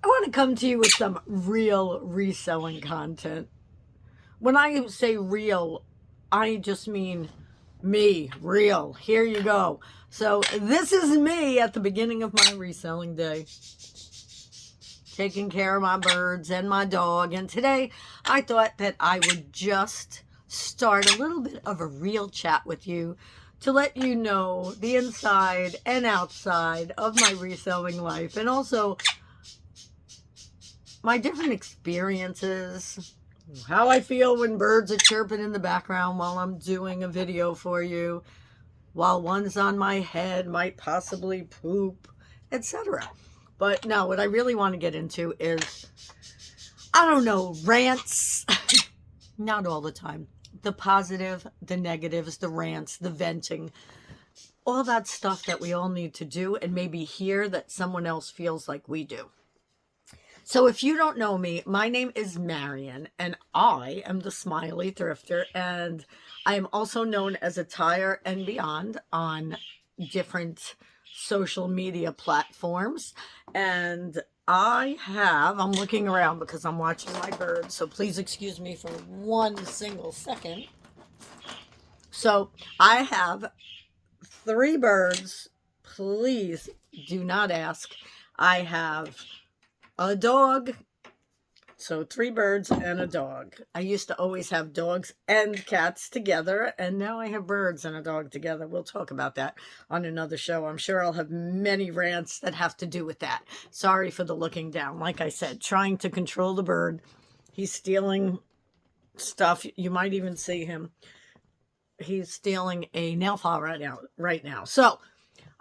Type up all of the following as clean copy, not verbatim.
I want to come to you with some real reselling content. When I say real, I just mean me, real. Here you go. So, this is me at the beginning of my reselling day, taking care of my birds and my dog. And today, I thought that I would just start a little bit of a real chat with you to let you know the inside and outside of my reselling life, and also my different experiences, how I feel when birds are chirping in the background while I'm doing a video for you, while one's on my head, might possibly poop, etc. But no, what I really want to get into is, I don't know, rants. Not all the time. The positive, the negatives, the rants, the venting, all that stuff that we all need to do and maybe hear that someone else feels like we do. So if you don't know me, my name is Marion, and I am the Smiley Thrifter, and I am also known as Attire and Beyond on different social media platforms. And I'm looking around because I'm watching my birds, so please excuse me for one single second. So I have 3 birds. Please do not ask. I have a dog. So 3 birds and a dog. I used to always have dogs and cats together, and now I have birds and a dog together. We'll talk about that on another show. I'm sure I'll have many rants that have to do with that. Sorry for the looking down. Like I said, trying to control the bird. He's stealing stuff. You might even see him. He's stealing a nail file right now. So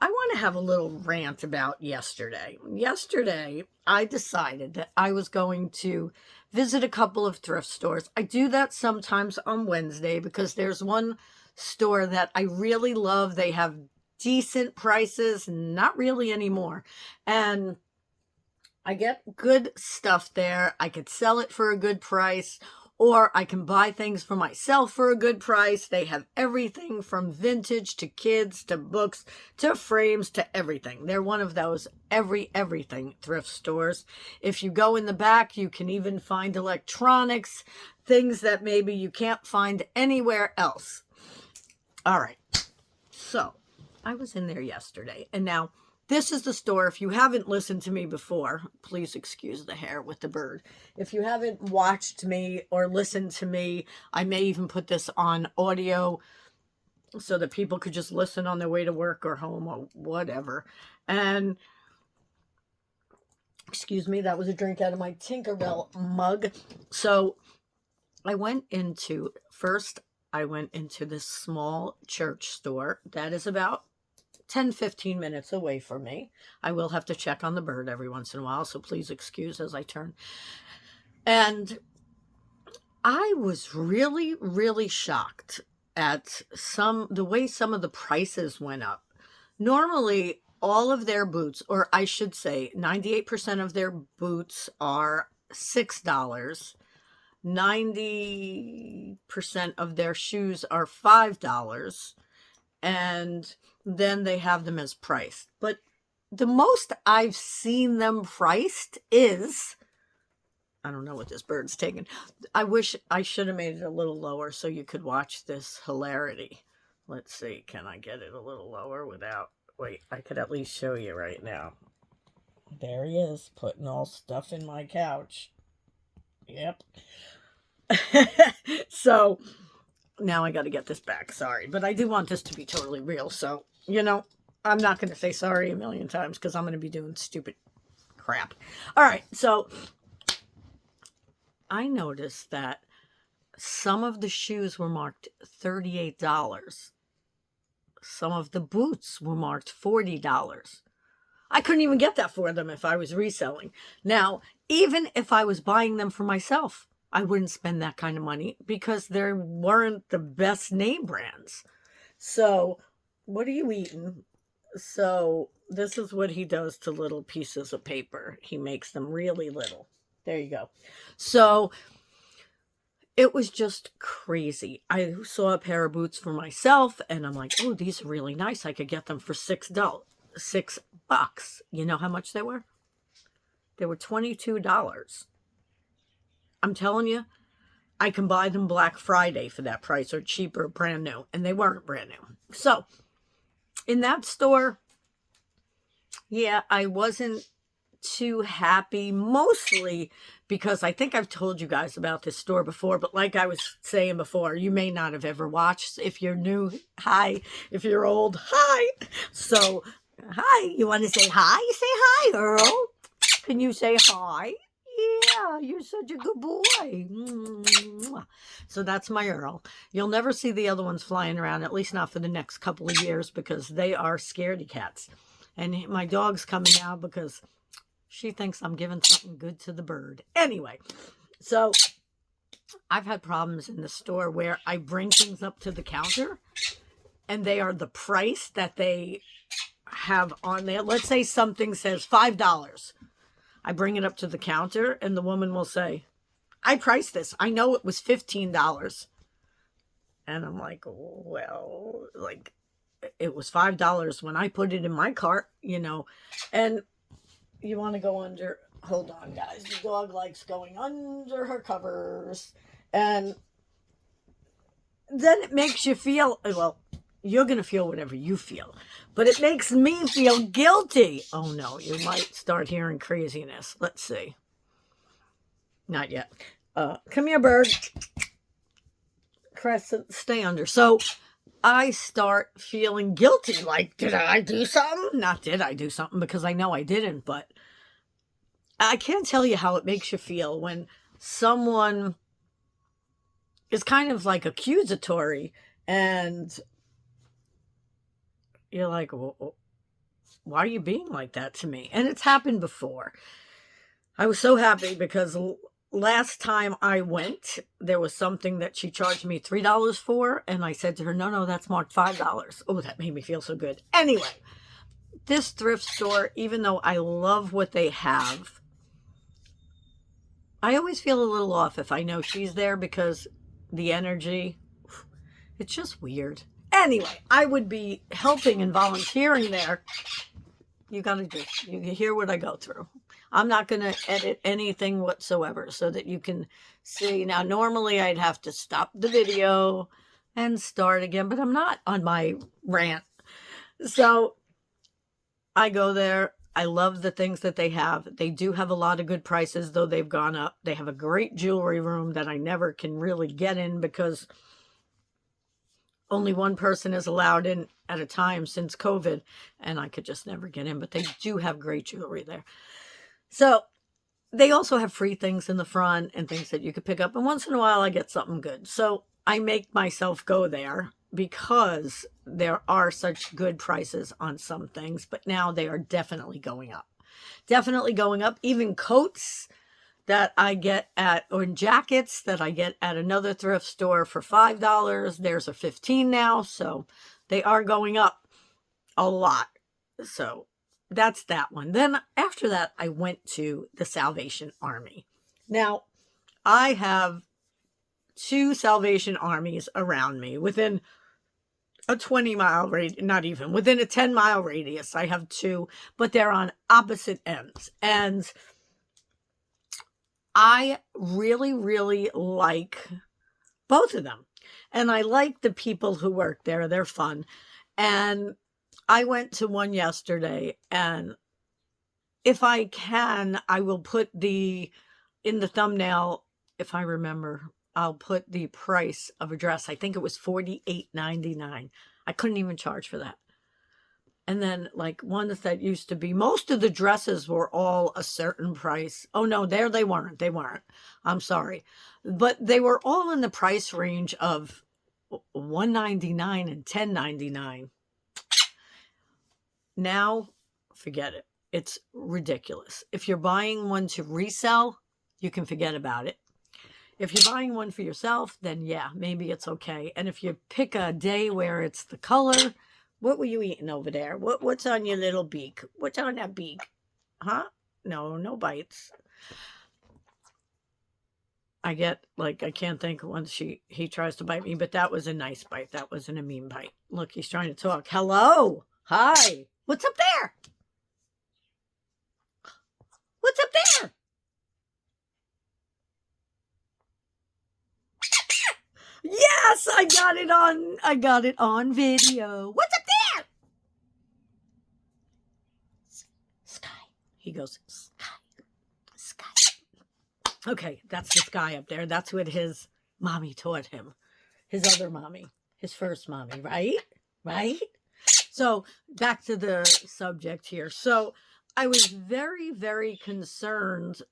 I want to have a little rant about yesterday. Yesterday, I decided that I was going to visit a couple of thrift stores. I do that sometimes on Wednesday because there's one store that I really love. They have decent prices, not really anymore. And I get good stuff there. I could sell it for a good price, or I can buy things for myself for a good price. They have everything from vintage to kids to books to frames to everything. They're one of those everything thrift stores. If you go in the back, you can even find electronics, things that maybe you can't find anywhere else. All right. So I was in there yesterday, and now this is the store. If you haven't listened to me before, please excuse the hair with the bird. If you haven't watched me or listened to me, I may even put this on audio so that people could just listen on their way to work or home or whatever. And excuse me, that was a drink out of my Tinkerbell mug. So I went into this small church store that is about 10-15 minutes away from me. I will have to check on the bird every once in a while, so please excuse as I turn. And I was really shocked at the way some of the prices went up. Normally, all of their boots, or I should say 98% of their boots, are $6. 90% of their shoes are $5. And then they have them as priced. But the most I've seen them priced is, I don't know what this bird's taking. I wish I should have made it a little lower so you could watch this hilarity. Let's see, can I get it a little lower without, wait, I could at least show you right now. There he is, putting all stuff in my couch. Yep. So now I got to get this back. Sorry. But I do want this to be totally real. So, I'm not going to say sorry a million times because I'm going to be doing stupid crap. All right. So I noticed that some of the shoes were marked $38. Some of the boots were marked $40. I couldn't even get that for them if I was reselling. Now, even if I was buying them for myself, I wouldn't spend that kind of money because they weren't the best name brands. So, what are you eating? So, this is what he does to little pieces of paper. He makes them really little. There you go. So, it was just crazy. I saw a pair of boots for myself, and I'm like, oh, these are really nice. I could get them for $6. $6. You know how much they were? They were $22. I'm telling you, I can buy them Black Friday for that price or cheaper, brand new. And they weren't brand new. So in that store, yeah, I wasn't too happy, mostly because I think I've told you guys about this store before, but like I was saying before, you may not have ever watched. If you're new, hi. If you're old, hi. So, hi. You want to say hi? Say hi, Earl. Can you say hi? Yeah, you're such a good boy. So that's my Earl. You'll never see the other ones flying around, at least not for the next couple of years, because they are scaredy cats. And my dog's coming now because she thinks I'm giving something good to the bird. Anyway, so I've had problems in the store where I bring things up to the counter and they are the price that they have on there. Let's say something says $5. I bring it up to the counter and the woman will say, I priced this. I know it was $15. And I'm like, well, like it was $5 when I put it in my cart, you know, and you want to go under, hold on guys, the dog likes going under her covers, and then it makes you feel, well, you're going to feel whatever you feel, but it makes me feel guilty. Oh no, you might start hearing craziness. Let's see. Not yet. Come here, bird. Crescent, stay under. So I start feeling guilty, like, did I do something? Not did I do something, because I know I didn't, but I can't tell you how it makes you feel when someone is kind of like accusatory and you're like, well, why are you being like that to me? And it's happened before. I was so happy because last time I went, there was something that she charged me $3 for. And I said to her, no, that's marked $5. Oh, that made me feel so good. Anyway, this thrift store, even though I love what they have, I always feel a little off if I know she's there because the energy, it's just weird. Anyway, I would be helping and volunteering there. You hear what I go through. I'm not going to edit anything whatsoever so that you can see. Now, normally I'd have to stop the video and start again, but I'm not on my rant. So I go there. I love the things that they have. They do have a lot of good prices, though they've gone up. They have a great jewelry room that I never can really get in because only one person is allowed in at a time since COVID, and I could just never get in. But they do have great jewelry there. So they also have free things in the front and things that you could pick up. And once in a while, I get something good. So I make myself go there because there are such good prices on some things. But now they are definitely going up. Definitely going up. Even coats that I get or jackets that I get at another thrift store for $5. Theirs are $15 now. So they are going up a lot. So that's that one. Then after that, I went to the Salvation Army. Now, I have 2 Salvation Armies around me within a 20-mile radius, not even, within a 10-mile radius. I have 2, but they're on opposite ends. And I really, really like both of them. And I like the people who work there. They're fun. And I went to one yesterday, and if I can, I will put in the thumbnail, if I remember, I'll put the price of a dress. I think it was $48.99. I couldn't even charge for that. And then like ones that used to be, most of the dresses were all a certain price. Oh no, they weren't. They weren't. I'm sorry. But they were all in the price range of $199 and $10.99. Now, forget it. It's ridiculous. If you're buying one to resell, you can forget about it. If you're buying one for yourself, then yeah, maybe it's okay. And if you pick a day where it's the color, what were you eating over there? What's on your little beak? What's on that beak? Huh? No bites. I get, like, I can't think once he tries to bite me, but that was a nice bite. That wasn't a mean bite. Look, he's trying to talk. Hello. Hi. What's up there? What's up there? Yes, I got it on video. What's up there? Sky. He goes, Sky. Sky. Okay, that's the Sky up there. That's what his mommy taught him. His other mommy. His first mommy, right? Right? So back to the subject here. So I was very, very concerned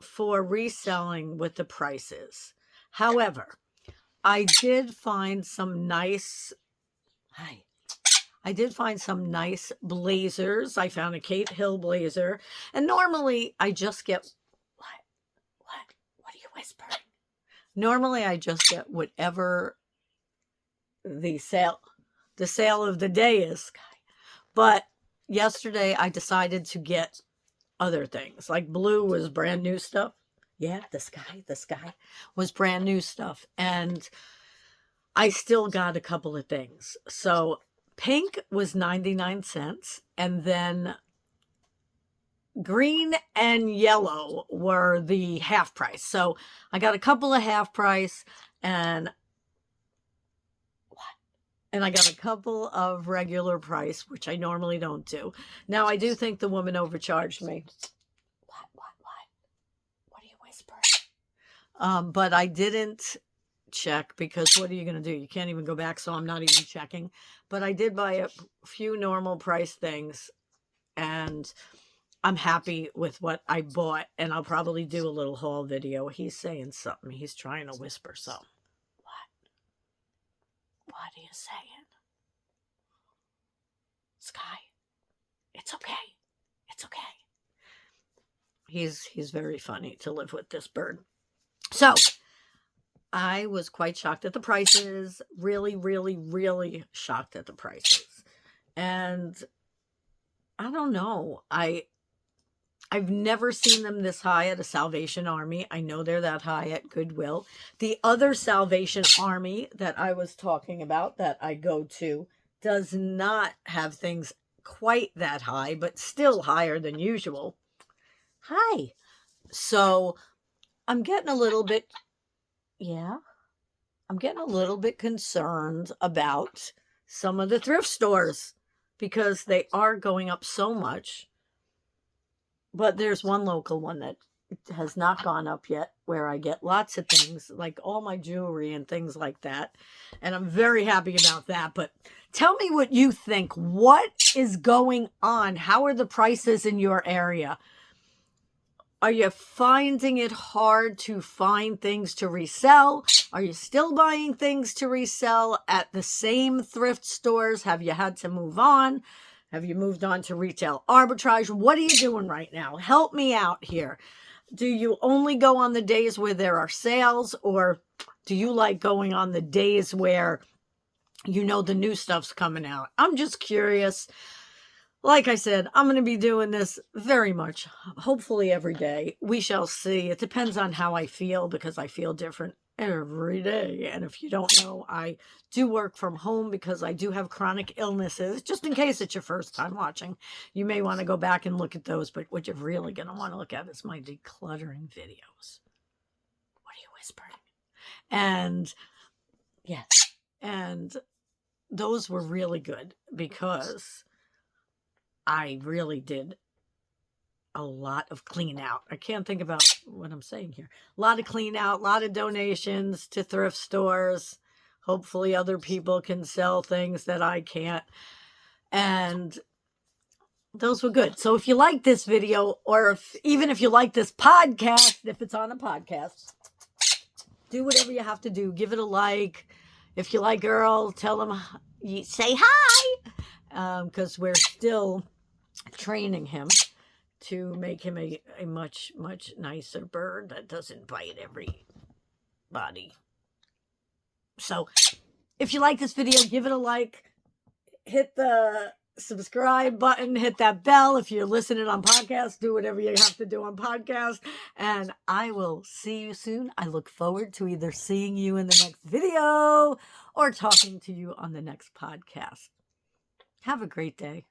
for reselling with the prices. However, I did find some nice, blazers. I found a Kate Hill blazer. And normally I just get, what are you whispering? Normally I just get whatever the sale of the day is. But yesterday I decided to get other things. Like blue was brand new stuff. Yeah, the sky was brand new stuff. And I still got a couple of things. So pink was 99 cents. And then green and yellow were the half price. So I got a couple of half price and I got a couple of regular price, which I normally don't do. Now, I do think the woman overcharged me. What are you whispering? But I didn't check because what are you going to do? You can't even go back, so I'm not even checking. But I did buy a few normal price things, and I'm happy with what I bought, and I'll probably do a little haul video. He's saying something. He's trying to whisper something. What are you saying? Sky, it's okay. It's okay. He's very funny to live with, this bird. So I was quite shocked at the prices. Really, really, really shocked at the prices. And I don't know. I've never seen them this high at a Salvation Army. I know they're that high at Goodwill. The other Salvation Army that I was talking about that I go to does not have things quite that high, but still higher than usual. Hi. So I'm getting a little bit, I'm getting a little bit concerned about some of the thrift stores because they are going up so much. But there's one local one that has not gone up yet where I get lots of things, like all my jewelry and things like that. And I'm very happy about that. But tell me what you think. What is going on? How are the prices in your area? Are you finding it hard to find things to resell? Are you still buying things to resell at the same thrift stores? Have you had to move on? Have you moved on to retail arbitrage? What are you doing right now? Help me out here. Do you only go on the days where there are sales, or do you like going on the days where you know the new stuff's coming out? I'm just curious. Like I said, I'm going to be doing this very much, hopefully every day. We shall see. It depends on how I feel because I feel different every day. And if you don't know, I do work from home because I do have chronic illnesses. Just in case it's your first time watching, you may want to go back and look at those. But what you're really going to want to look at is my decluttering videos. What are you whispering? And yes, and those were really good because I really did a lot of clean out. I can't think about what I'm saying here. A lot of clean out, a lot of donations to thrift stores. Hopefully other people can sell things that I can't. And those were good. So if you like this video, or even if you like this podcast, if it's on a podcast, do whatever you have to do. Give it a like. If you like Earl, tell him, you say hi. Because we're still training him to make him a much, much nicer bird that doesn't bite everybody. So if you like this video, give it a like, hit the subscribe button, hit that bell. If you're listening on podcast, do whatever you have to do on podcast, and I will see you soon. I look forward to either seeing you in the next video or talking to you on the next podcast. Have a great day.